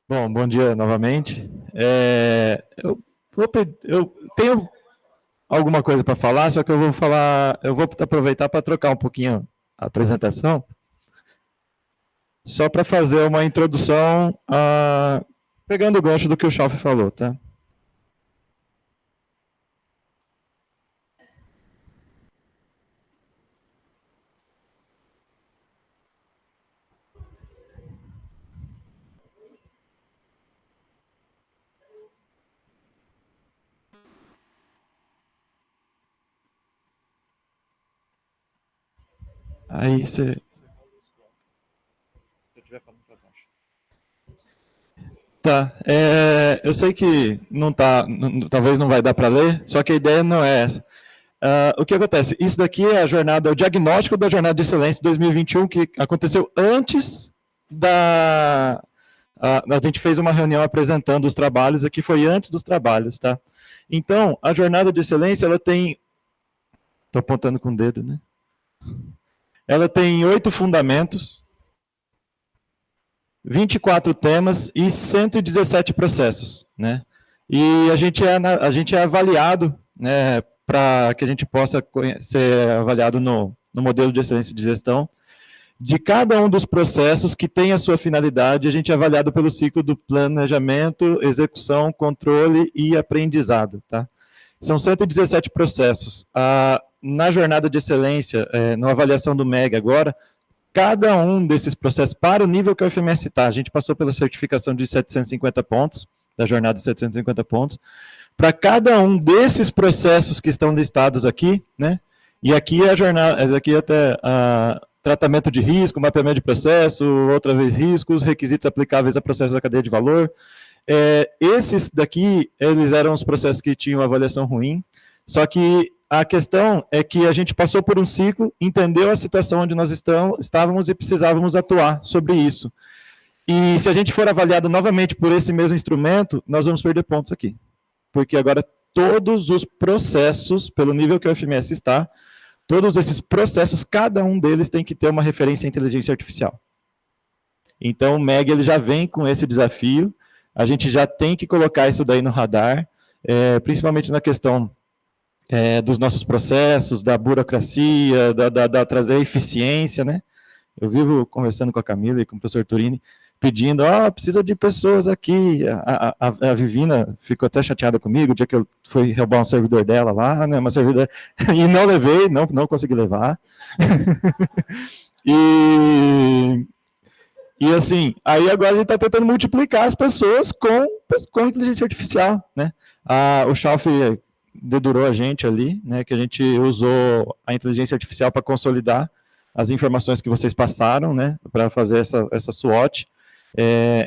Bom, bom dia novamente. Eu tenho alguma coisa para falar, só que eu vou aproveitar para trocar um pouquinho a apresentação, só para fazer uma introdução, pegando o gancho do que o Chalf falou, tá? Aí você. Tá, eu sei que não tá, talvez não vai dar para ler, só que a ideia não é essa. O que acontece? Isso daqui é a jornada, é o diagnóstico da Jornada de Excelência 2021, que aconteceu antes da. A gente fez uma reunião apresentando os trabalhos, aqui foi antes dos trabalhos, tá? Então, a Jornada de Excelência, ela tem. Estou apontando com o dedo, né? Ela tem 8 fundamentos, 24 temas e 117 processos, né? E a gente é avaliado, né, para que a gente possa ser avaliado no modelo de excelência de gestão. De cada um dos processos que tem a sua finalidade, a gente é avaliado pelo ciclo do planejamento, execução, controle e aprendizado, tá? São 117 processos. Na jornada de excelência, na avaliação do MEG agora, cada um desses processos, para o nível que o FMS está, a gente passou pela certificação de 750 pontos, da jornada de 750 pontos, para cada um desses processos que estão listados aqui, né? E aqui é a jornada, aqui até tratamento de risco, mapeamento de processo, outra vez riscos, requisitos aplicáveis a processos da cadeia de valor. Esses daqui, eles eram os processos que tinham avaliação ruim, só que a questão é que a gente passou por um ciclo, entendeu a situação onde nós estávamos e precisávamos atuar sobre isso. E se a gente for avaliado novamente por esse mesmo instrumento, nós vamos perder pontos aqui. Porque agora todos os processos, pelo nível que o FMS está, todos esses processos, cada um deles tem que ter uma referência à inteligência artificial. Então o MEG ele já vem com esse desafio, a gente já tem que colocar isso daí no radar, principalmente na questão dos nossos processos, da burocracia, da trazer eficiência, né? Eu vivo conversando com a Camila e com o professor Turini, pedindo, precisa de pessoas aqui. A Vivina ficou até chateada comigo, o dia que eu fui roubar um servidor dela lá, né, uma servidor, e não levei, não consegui levar. E assim, aí agora a gente está tentando multiplicar as pessoas com inteligência artificial, né? O Chalf dedurou a gente ali, né, que a gente usou a inteligência artificial para consolidar as informações que vocês passaram, né, para fazer essa SWOT.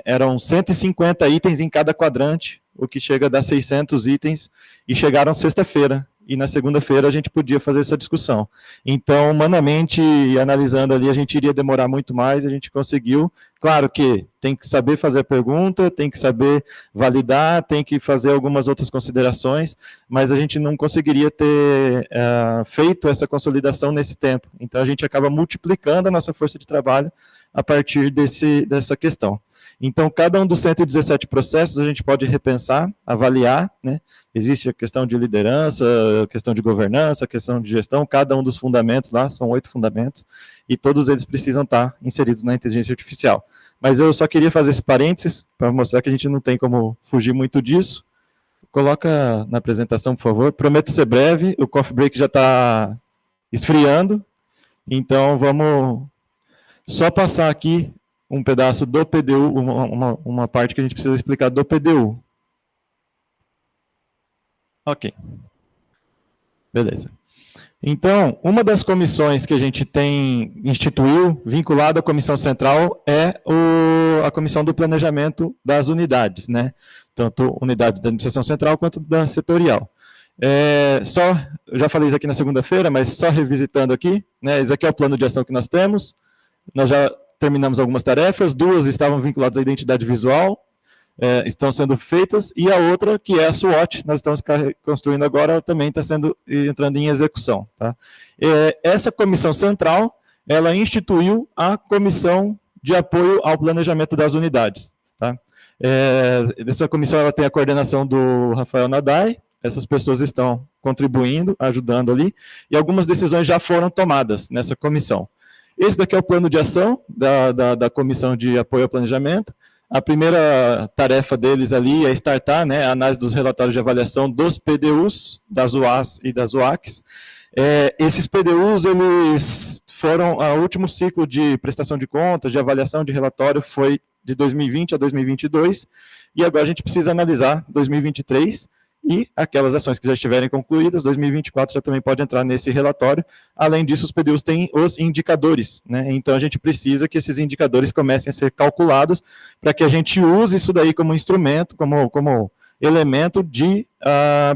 Eram 150 itens em cada quadrante, o que chega a dar 600 itens, e chegaram sexta-feira, e na segunda-feira a gente podia fazer essa discussão. Então, humanamente, analisando ali, a gente iria demorar muito mais, a gente conseguiu. Claro que tem que saber fazer a pergunta, tem que saber validar, tem que fazer algumas outras considerações, mas a gente não conseguiria ter feito essa consolidação nesse tempo. Então, a gente acaba multiplicando a nossa força de trabalho a partir dessa questão. Então, cada um dos 117 processos a gente pode repensar, avaliar, né? Existe a questão de liderança, a questão de governança, a questão de gestão, cada um dos fundamentos lá, são 8 fundamentos, e todos eles precisam estar inseridos na inteligência artificial. Mas eu só queria fazer esse parênteses, para mostrar que a gente não tem como fugir muito disso. Coloca na apresentação, por favor. Prometo ser breve, o coffee break já está esfriando, então vamos só passar aqui um pedaço do PDU, uma parte que a gente precisa explicar do PDU. Ok. Beleza. Então, uma das comissões que a gente instituiu, vinculada à comissão central, é a comissão do planejamento das unidades, né? Tanto unidade da administração central quanto da setorial. Eu já falei isso aqui na segunda-feira, mas só revisitando aqui, né? Esse aqui é o plano de ação que nós temos. Nós já terminamos algumas tarefas, 2 estavam vinculadas à identidade visual, estão sendo feitas, e a outra, que é a SWOT, nós estamos construindo agora, também está entrando em execução. Tá? Essa comissão central, ela instituiu a comissão de apoio ao planejamento das unidades. Tá? Essa comissão ela tem a coordenação do Rafael Nadai, essas pessoas estão contribuindo, ajudando ali, e algumas decisões já foram tomadas nessa comissão. Esse daqui é o plano de ação da Comissão de Apoio ao Planejamento. A primeira tarefa deles ali é startar, né, a análise dos relatórios de avaliação dos PDUs, das UAs e das UACs. Esses PDUs, eles foram, o último ciclo de prestação de contas, de avaliação de relatório foi de 2020 a 2022, e agora a gente precisa analisar 2023, e aquelas ações que já estiverem concluídas, 2024 já também pode entrar nesse relatório. Além disso, os PDUs têm os indicadores, né? Então a gente precisa que esses indicadores comecem a ser calculados para que a gente use isso daí como instrumento, como elemento de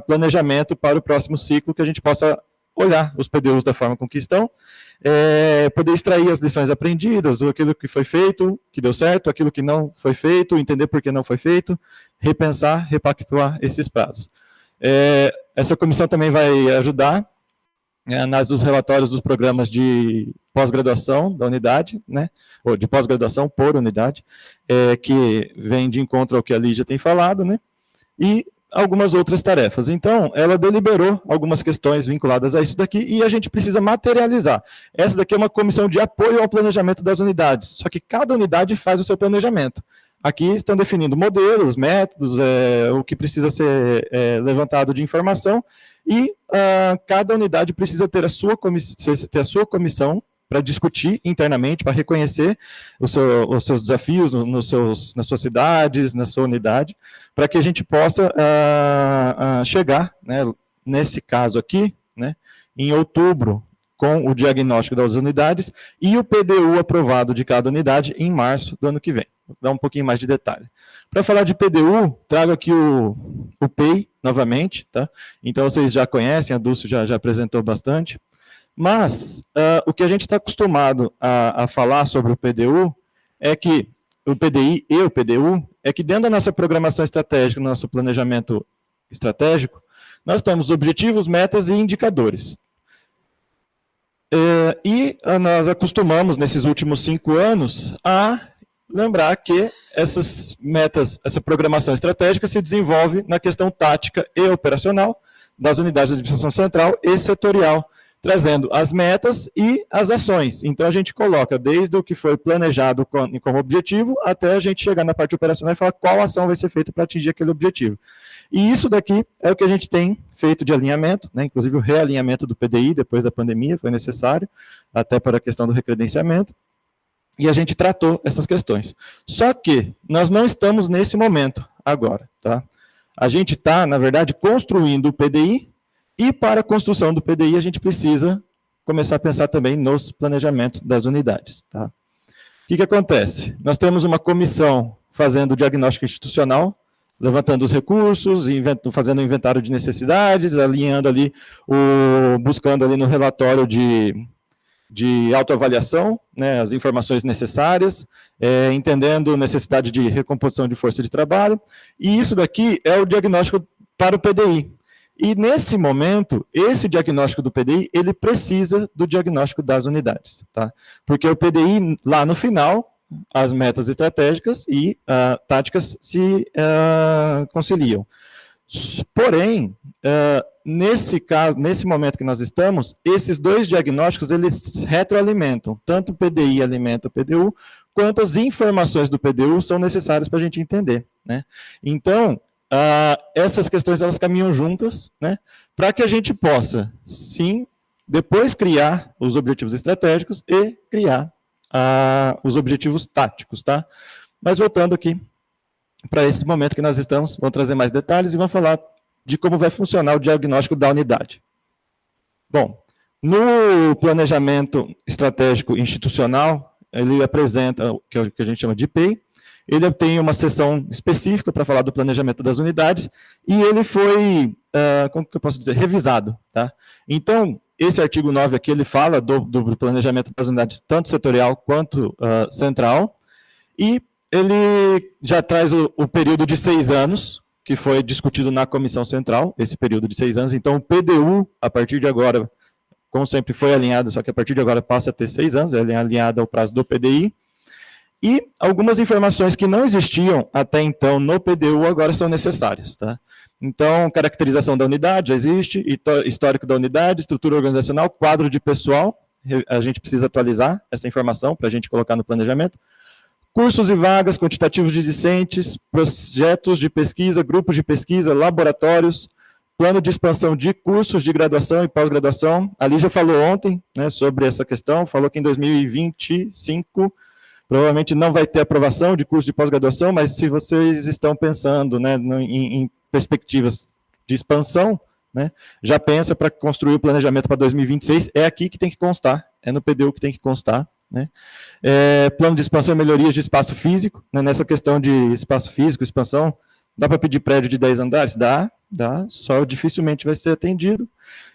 planejamento para o próximo ciclo, que a gente possa olhar os PDUs da forma com que estão, poder extrair as lições aprendidas, aquilo que foi feito, que deu certo, aquilo que não foi feito, entender por que não foi feito, repensar, repactuar esses prazos. Essa comissão também vai ajudar na análise dos relatórios dos programas de pós-graduação da unidade, né, ou de pós-graduação por unidade, que vem de encontro ao que a Lígia tem falado, né, e algumas outras tarefas. Então, ela deliberou algumas questões vinculadas a isso daqui e a gente precisa materializar. Essa daqui é uma comissão de apoio ao planejamento das unidades, só que cada unidade faz o seu planejamento. Aqui estão definindo modelos, métodos, o que precisa ser levantado de informação, e cada unidade precisa ter a sua comissão para discutir internamente, para reconhecer os seus desafios nas suas cidades, na sua unidade, para que a gente possa chegar, né, nesse caso aqui, né, em outubro, com o diagnóstico das unidades e o PDU aprovado de cada unidade em março do ano que vem. Vou dar um pouquinho mais de detalhe. Para falar de PDU, trago aqui o PEI novamente, tá? Então vocês já conhecem, a Dulce já apresentou bastante. Mas o que a gente está acostumado a falar sobre o PDU é que o PDI e o PDU é que dentro da nossa programação estratégica, no nosso planejamento estratégico, nós temos objetivos, metas e indicadores. E nós acostumamos, nesses últimos 5 anos, a lembrar que essas metas, essa programação estratégica se desenvolve na questão tática e operacional das unidades de administração central e setorial, trazendo as metas e as ações. Então, a gente coloca desde o que foi planejado como objetivo, até a gente chegar na parte operacional e falar qual ação vai ser feita para atingir aquele objetivo. E isso daqui é o que a gente tem feito de alinhamento, né? Inclusive o realinhamento do PDI depois da pandemia foi necessário, até para a questão do recredenciamento, e a gente tratou essas questões. Só que nós não estamos nesse momento agora, tá? A gente está, na verdade, construindo o PDI, e para a construção do PDI a gente precisa começar a pensar também nos planejamentos das unidades, tá? O que acontece? Nós temos uma comissão fazendo o diagnóstico institucional, levantando os recursos, fazendo o inventário de necessidades, alinhando ali, buscando ali no relatório de autoavaliação, né, as informações necessárias, entendendo necessidade de recomposição de força de trabalho, e isso daqui é o diagnóstico para o PDI. E nesse momento, esse diagnóstico do PDI, ele precisa do diagnóstico das unidades, tá? Porque o PDI, lá no final, as metas estratégicas e táticas se conciliam. Porém, nesse caso, nesse momento que nós estamos, esses dois diagnósticos, eles retroalimentam, tanto o PDI alimenta o PDU, quanto as informações do PDU são necessárias para a gente entender, né? Então, essas questões, elas caminham juntas, né, para que a gente possa, sim, depois criar os objetivos estratégicos e criar os objetivos táticos, tá? Mas voltando aqui para esse momento que nós estamos, vamos trazer mais detalhes e vamos falar de como vai funcionar o diagnóstico da unidade. Bom, no planejamento estratégico institucional, ele apresenta o que a gente chama de PEI, ele tem uma seção específica para falar do planejamento das unidades, e ele foi, como que eu posso dizer, revisado, tá? Então, esse artigo 9 aqui, ele fala do planejamento das unidades, tanto setorial quanto central, e ele já traz o período de 6 anos, que foi discutido na comissão central, esse período de 6 anos. Então, o PDU, a partir de agora, como sempre foi alinhado, só que a partir de agora passa a ter 6 anos, é alinhado ao prazo do PDI. E algumas informações que não existiam até então no PDU agora são necessárias, tá? Então, caracterização da unidade já existe, histórico da unidade, estrutura organizacional, quadro de pessoal, a gente precisa atualizar essa informação para a gente colocar no planejamento. Cursos e vagas, quantitativos de discentes, projetos de pesquisa, grupos de pesquisa, laboratórios, plano de expansão de cursos de graduação e pós-graduação. A Lígia falou ontem, né, sobre essa questão, falou que em 2025 provavelmente não vai ter aprovação de curso de pós-graduação, mas se vocês estão pensando, né, em perspectivas de expansão, né, já pensa para construir o planejamento para 2026, é aqui que tem que constar, é no PDU que tem que constar. Né? Plano de expansão e melhorias de espaço físico, né, nessa questão de espaço físico, expansão, dá para pedir prédio de 10 andares? Dá, só dificilmente vai ser atendido.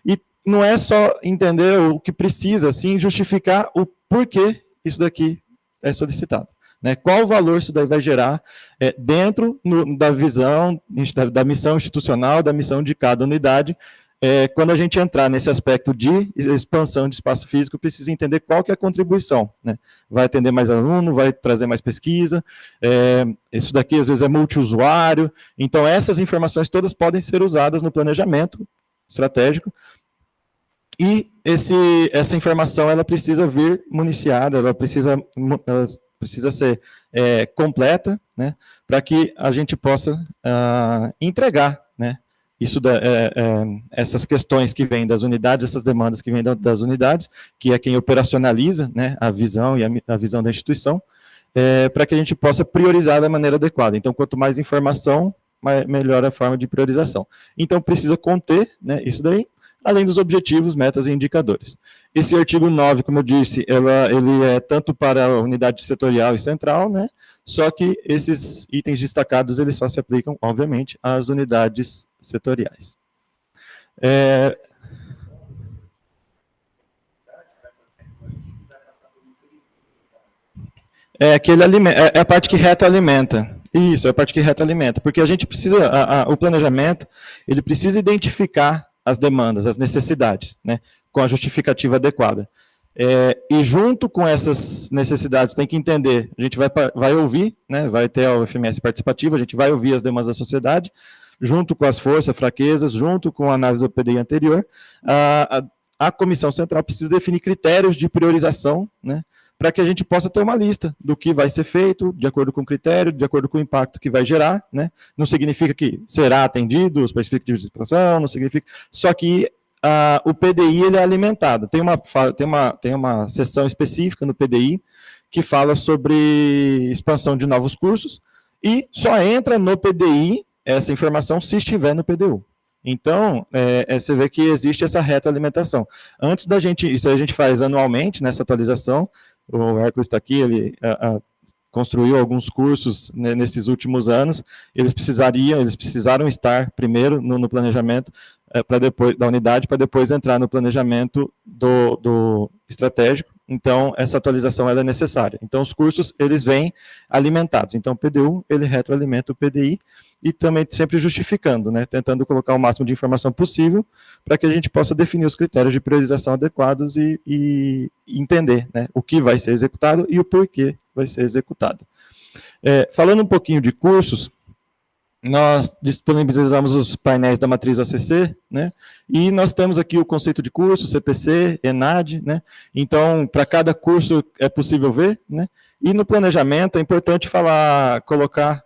E não é só entender o que precisa, sim justificar o porquê isso daqui é solicitado. Né? Qual o valor isso daí vai gerar dentro da visão, da missão institucional, da missão de cada unidade. Quando a gente entrar nesse aspecto de expansão de espaço físico, precisa entender qual que é a contribuição. Né? Vai atender mais aluno, vai trazer mais pesquisa, isso daqui às vezes é multiusuário, então essas informações todas podem ser usadas no planejamento estratégico, e essa informação ela precisa vir municiada, ela precisa ser completa, né, para que a gente possa entregar, né, essas questões que vêm das unidades, essas demandas que vêm das unidades, que é quem operacionaliza, né, a visão e a visão da instituição, para que a gente possa priorizar da maneira adequada. Então, quanto mais informação, melhor a forma de priorização. Então, precisa conter, né, isso daí, além dos objetivos, metas e indicadores. Esse artigo 9, como eu disse, ele é tanto para a unidade setorial e central, né, só que esses itens destacados, eles só se aplicam, obviamente, às unidades setoriais. É a parte que retroalimenta. Isso, é a parte que retroalimenta, porque a gente precisa, o planejamento, ele precisa identificar as demandas, as necessidades, né, com a justificativa adequada. E junto com essas necessidades, tem que entender, a gente vai ouvir, né, vai ter a UFMS participativa, a gente vai ouvir as demandas da sociedade, junto com as forças, fraquezas, junto com a análise do PDI anterior, a comissão central precisa definir critérios de priorização, né, para que a gente possa ter uma lista do que vai ser feito, de acordo com o critério, de acordo com o impacto que vai gerar, né? Não significa que será atendido as perspectivas de expansão, não significa, só que o PDI ele é alimentado. Tem uma seção específica no PDI que fala sobre expansão de novos cursos e só entra no PDI essa informação se estiver no PDU. Então, você vê que existe essa retroalimentação. Antes da gente, isso a gente faz anualmente, nessa atualização, o Hércules está aqui, ele construiu alguns cursos nesses últimos anos, eles precisaram estar primeiro no planejamento da unidade, para depois entrar no planejamento do estratégico. Então, essa atualização ela é necessária. Então, os cursos, eles vêm alimentados. Então, o PDU, ele retroalimenta o PDI, e também sempre justificando, né, tentando colocar o máximo de informação possível para que a gente possa definir os critérios de priorização adequados e entender, né, o que vai ser executado e o porquê vai ser executado. Falando um pouquinho de cursos, nós disponibilizamos os painéis da matriz OCC, né, e nós temos aqui o conceito de curso, CPC, ENAD, né, então, para cada curso é possível ver, né, e no planejamento é importante colocar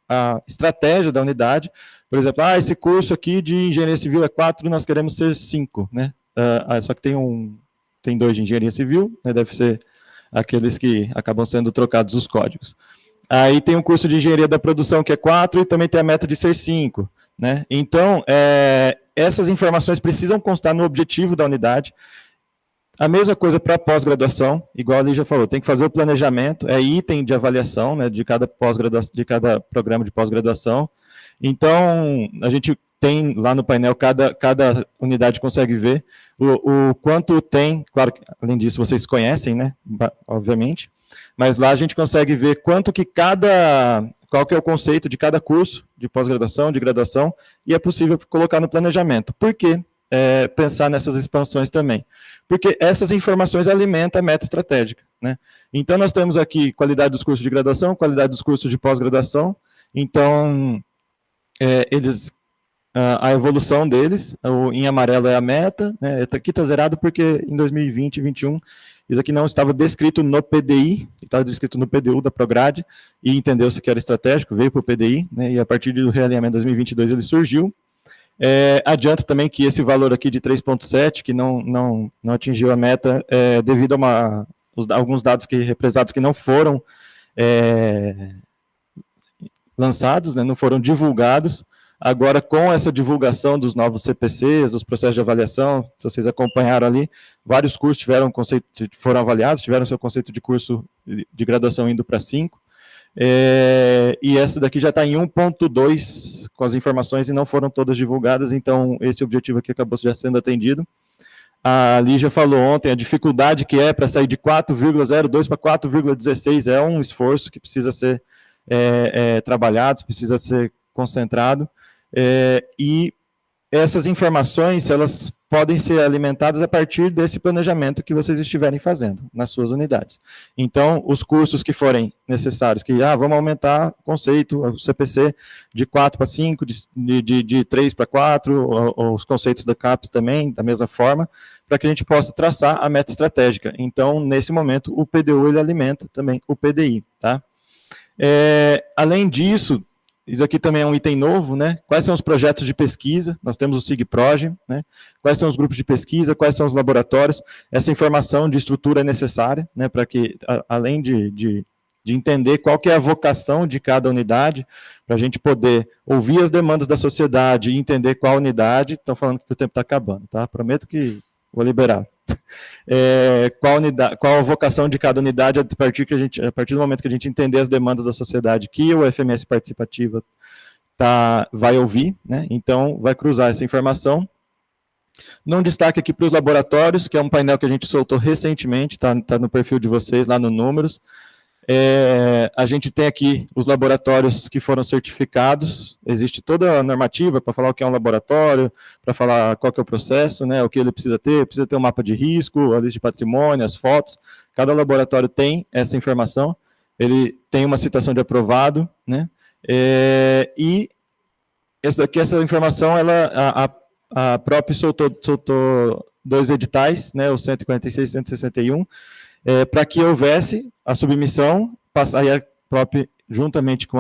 a estratégia da unidade, por exemplo, esse curso aqui de engenharia civil é 4, nós queremos ser 5, né? Só que tem 2 de engenharia civil, né? Deve ser aqueles que acabam sendo trocados os códigos. Aí tem um curso de engenharia da produção que é 4 e também tem a meta de ser 5, né? Então, essas informações precisam constar no objetivo da unidade. A mesma coisa para pós-graduação, igual ali já falou, tem que fazer o planejamento, é item de avaliação, né, de cada programa de pós-graduação. Então, a gente tem lá no painel, cada unidade consegue ver o quanto tem, claro que além disso vocês conhecem, né, obviamente, mas lá a gente consegue ver quanto que qual que é o conceito de cada curso de pós-graduação, de graduação, e é possível colocar no planejamento. Por quê? pensar nessas expansões também, porque essas informações alimentam a meta estratégica, né? Então, nós temos aqui qualidade dos cursos de graduação, qualidade dos cursos de pós-graduação, então, a evolução deles, em amarelo é a meta, né? Aqui está zerado porque em 2020 e 2021, isso aqui não estava descrito no PDI, estava descrito no PDU da Prograde, e entendeu-se que era estratégico, veio para o PDI, né? E a partir do realinhamento 2022 ele surgiu. Adianto também que esse valor aqui de 3,7, que não atingiu a meta, devido a alguns dados represados que não foram lançados, né, não foram divulgados. Agora, com essa divulgação dos novos CPCs, dos processos de avaliação, se vocês acompanharam ali, vários cursos foram avaliados, tiveram seu conceito de curso de graduação indo para 5, e essa daqui já está em 1.2 com as informações e não foram todas divulgadas, então esse objetivo aqui acabou já sendo atendido. A Lígia falou ontem a dificuldade que é para sair de 4,02 para 4,16, é um esforço que precisa ser trabalhado, precisa ser concentrado, e essas informações, elas podem ser alimentadas a partir desse planejamento que vocês estiverem fazendo nas suas unidades. Então, os cursos que forem necessários, que vamos aumentar o conceito, o CPC de 4 para 5, de 3 para 4, os conceitos da CAPES também, da mesma forma, para que a gente possa traçar a meta estratégica. Então, nesse momento, o PDU ele alimenta também o PDI, tá? Além disso, isso aqui também é um item novo, né? Quais são os projetos de pesquisa? Nós temos o SIGPROGE, né? Quais são os grupos de pesquisa, quais são os laboratórios? Essa informação de estrutura é necessária, né? Para que, além de entender qual que é a vocação de cada unidade, para a gente poder ouvir as demandas da sociedade e entender qual unidade. Estão falando que o tempo está acabando, tá? Prometo que vou liberar. Qual a vocação de cada unidade a partir do momento que a gente entender as demandas da sociedade que o FMS Participativa vai ouvir, né? Então vai cruzar essa informação. Não destaque aqui para os laboratórios, que é um painel que a gente soltou recentemente, está no perfil de vocês, lá no Números. A gente tem aqui os laboratórios que foram certificados, existe toda a normativa para falar o que é um laboratório, para falar qual que é o processo, né, o que ele precisa ter um mapa de risco, a lista de patrimônio, as fotos, cada laboratório tem essa informação, ele tem uma citação de aprovado, né, e essa informação, a própria soltou 2 editais, né, o 146 e 161, para que houvesse a submissão, aí a própria, juntamente com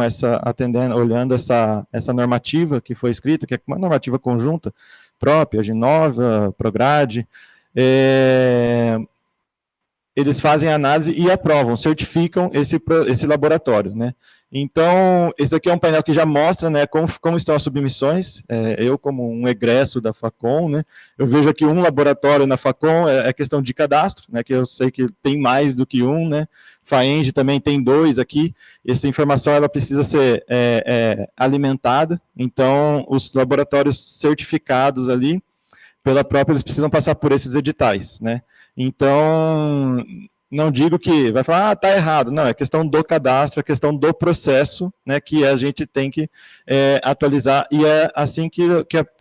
olhando essa normativa que foi escrita, que é uma normativa conjunta, própria, Ginova, Prograde, eles fazem a análise e aprovam, certificam esse laboratório, né? Então, esse aqui é um painel que já mostra, né, como estão as submissões. Eu, como um egresso da Facom, né, eu vejo aqui um laboratório na Facom, é questão de cadastro, né, que eu sei que tem mais do que um, né, FAENG também tem 2 aqui, essa informação ela precisa ser alimentada, então os laboratórios certificados ali, pela própria, eles precisam passar por esses editais, né. Então, não digo que vai falar, está errado. Não, é questão do cadastro, é questão do processo, né, que a gente tem que atualizar, e é assim que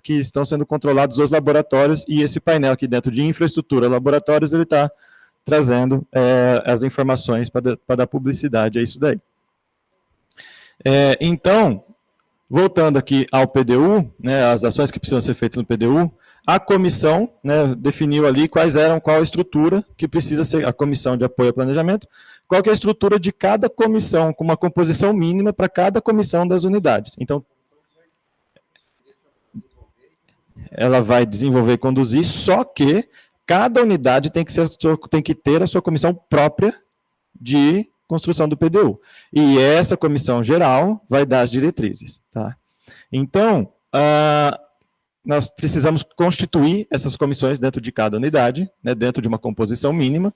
estão sendo controlados os laboratórios, e esse painel aqui dentro de infraestrutura laboratórios, ele está trazendo as informações para dar publicidade a isso daí. Então, voltando aqui ao PDU, né, as ações que precisam ser feitas no PDU, a comissão, né, definiu ali qual a estrutura que precisa ser, a comissão de apoio ao planejamento, qual que é a estrutura de cada comissão, com uma composição mínima para cada comissão das unidades. Então, ela vai desenvolver e conduzir, só que cada unidade tem que ter a sua comissão própria de construção do PDU. E essa comissão geral vai dar as diretrizes, tá? Então, nós precisamos constituir essas comissões dentro de cada unidade, né, dentro de uma composição mínima,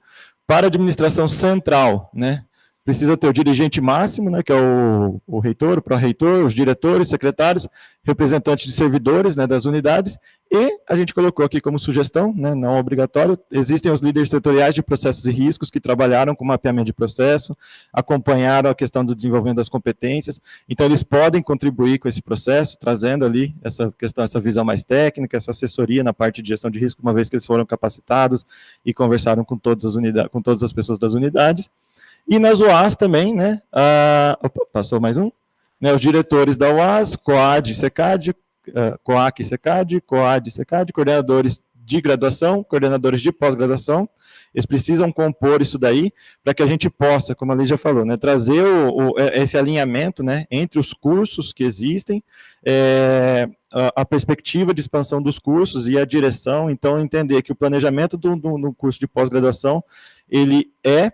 para a administração central, né, precisa ter o dirigente máximo, né, que é o reitor, o pró-reitor, os diretores, secretários, representantes de servidores, né, das unidades, e a gente colocou aqui como sugestão, né, não obrigatório, existem os líderes setoriais de processos e riscos que trabalharam com mapeamento de processo, acompanharam a questão do desenvolvimento das competências, então eles podem contribuir com esse processo, trazendo ali essa questão, essa visão mais técnica, essa assessoria na parte de gestão de risco, uma vez que eles foram capacitados e conversaram com todas as unidades, com todas as pessoas das unidades. E nas UAS também, né, passou mais um, né, os diretores da UAS, COAD, SECAD, COAC, SECAD, COAD, SECAD, coordenadores de graduação, coordenadores de pós-graduação, eles precisam compor isso daí para que a gente possa, como a Lei já falou, né, trazer esse alinhamento, né, entre os cursos que existem, a perspectiva de expansão dos cursos e a direção, então entender que o planejamento do curso de pós-graduação, ele é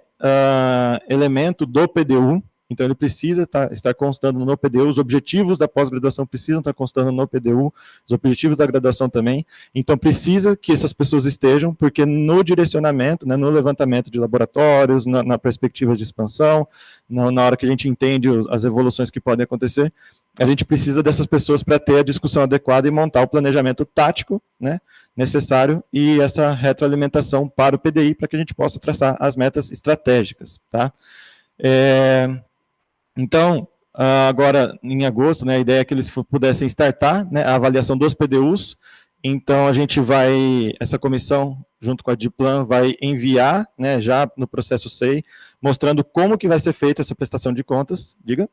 elemento do PDU, então ele precisa estar constando no PDU, os objetivos da pós-graduação precisam estar constando no PDU, os objetivos da graduação também, então precisa que essas pessoas estejam, porque no direcionamento, né, no levantamento de laboratórios, na perspectiva de expansão, na hora que a gente entende as evoluções que podem acontecer, a gente precisa dessas pessoas para ter a discussão adequada e montar o planejamento tático, né, necessário e essa retroalimentação para o PDI, para que a gente possa traçar as metas estratégicas, tá? Então, agora em agosto, né, a ideia é que eles pudessem startar, né, a avaliação dos PDUs, então a gente vai, essa comissão, junto com a DIPLAN, vai enviar, né, já no processo SEI, mostrando como que vai ser feita essa prestação de contas, diga.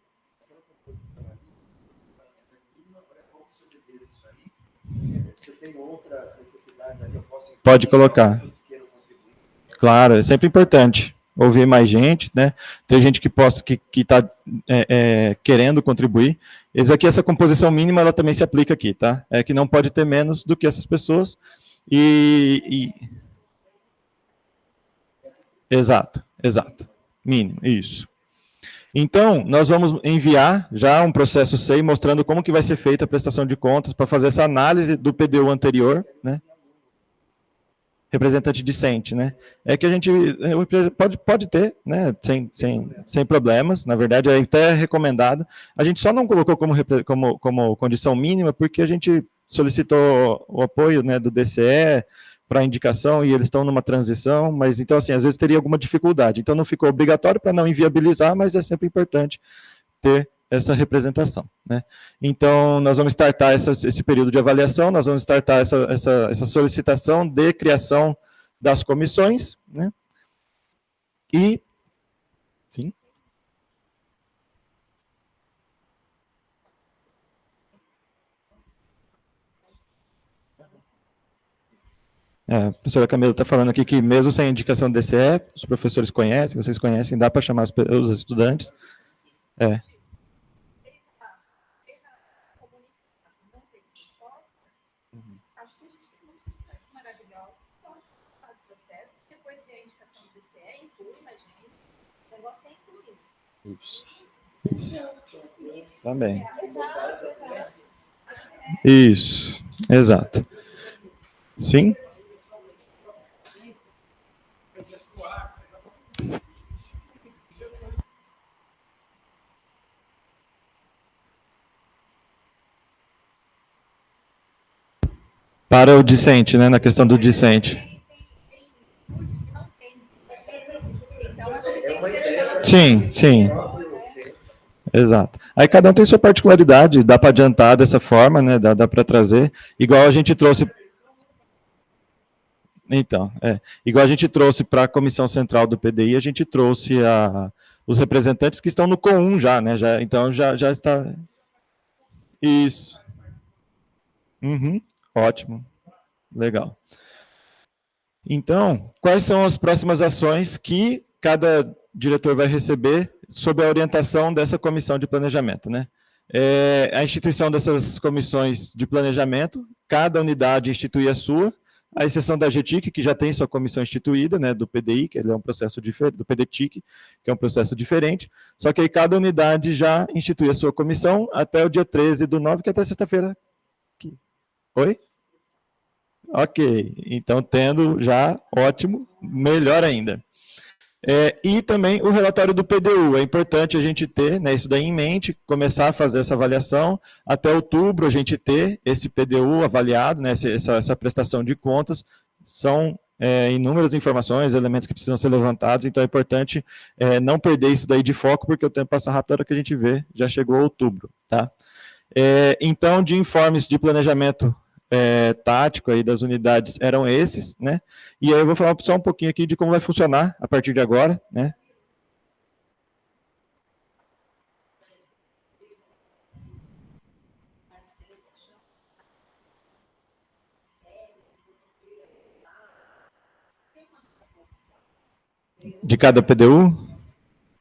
Pode colocar. Claro, é sempre importante ouvir mais gente, né? Tem gente que está querendo contribuir. Essa composição mínima, ela também se aplica aqui, tá? É que não pode ter menos do que essas pessoas. Exato. Mínimo, isso. Então, nós vamos enviar já um processo SEI mostrando como que vai ser feita a prestação de contas para fazer essa análise do PDU anterior, né? Representante discente, né? É que a gente pode ter, né? Sem problemas, na verdade é até recomendado. A gente só não colocou como condição mínima porque a gente solicitou o apoio, né, do DCE para indicação e eles estão numa transição, mas então assim, às vezes teria alguma dificuldade. Então não ficou obrigatório para não inviabilizar, mas é sempre importante ter essa representação, né? Então, nós vamos startar esse período de avaliação, nós vamos startar essa solicitação de criação das comissões, né? E, sim. A professora Camila está falando aqui que mesmo sem indicação do DCE, os professores conhecem, vocês conhecem, dá para chamar os estudantes. Acho que a gente tem muitos estudantes maravilhosos que estão no processo, depois vem a indicação do DCE, inclui, imagina, o negócio é incluir. Isso. Também. Isso, exato. Sim? Para o discente, né? Na questão do discente. Sim. Exato. Aí cada um tem sua particularidade, dá para adiantar dessa forma, né? Dá para trazer. Igual a gente trouxe. Então, igual a gente trouxe para a comissão central do PDI, a gente trouxe os representantes que estão no CON1 já, né? Então já está. Isso. Ótimo. Legal. Então, quais são as próximas ações que cada diretor vai receber sob a orientação dessa comissão de planejamento, né? A instituição dessas comissões de planejamento, cada unidade institui a sua, à exceção da GTIC, que já tem sua comissão instituída, né, do PDI, que ele é um processo diferente, do PDTIC, que é um processo diferente, só que aí cada unidade já institui a sua comissão até o dia 13/9, que é até sexta-feira. Oi? Ok, então tendo já, ótimo, melhor ainda. E também o relatório do PDU. É importante a gente ter, né, isso daí em mente, começar a fazer essa avaliação. Até outubro a gente ter esse PDU avaliado, né, essa prestação de contas. São inúmeras informações, elementos que precisam ser levantados, então é importante não perder isso daí de foco, porque o tempo passa rápido, a hora que a gente vê, já chegou outubro. Tá? Então, de informes de planejamento tático aí das unidades eram esses, né? E aí eu vou falar só um pouquinho aqui de como vai funcionar a partir de agora, né? De cada PDU?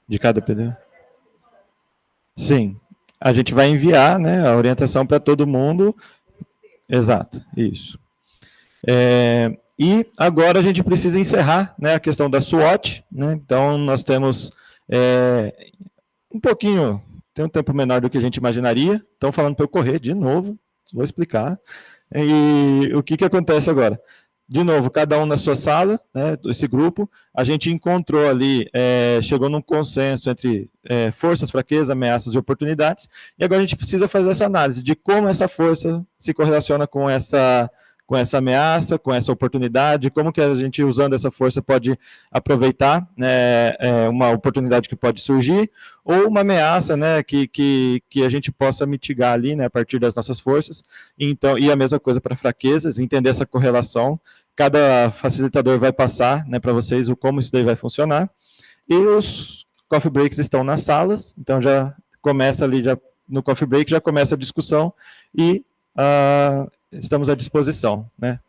De cada PDU? Sim. A gente vai enviar, né, a orientação para todo mundo. Exato, isso. E agora a gente precisa encerrar, né, a questão da SWOT, né? Então nós temos um pouquinho, tem um tempo menor do que a gente imaginaria. Estão falando para eu correr de novo, vou explicar. E o que acontece agora? De novo, cada um na sua sala, né, esse grupo, a gente encontrou ali, chegou num consenso entre forças, fraquezas, ameaças e oportunidades, e agora a gente precisa fazer essa análise de como essa força se correlaciona com essa ameaça, com essa oportunidade, como que a gente, usando essa força, pode aproveitar, né, uma oportunidade que pode surgir, ou uma ameaça, né, que a gente possa mitigar ali, né, a partir das nossas forças. Então, e a mesma coisa para fraquezas, entender essa correlação. Cada facilitador vai passar, né, para vocês o como isso daí vai funcionar. E os coffee breaks estão nas salas, então já começa ali, já no coffee break já começa a discussão e estamos à disposição, né?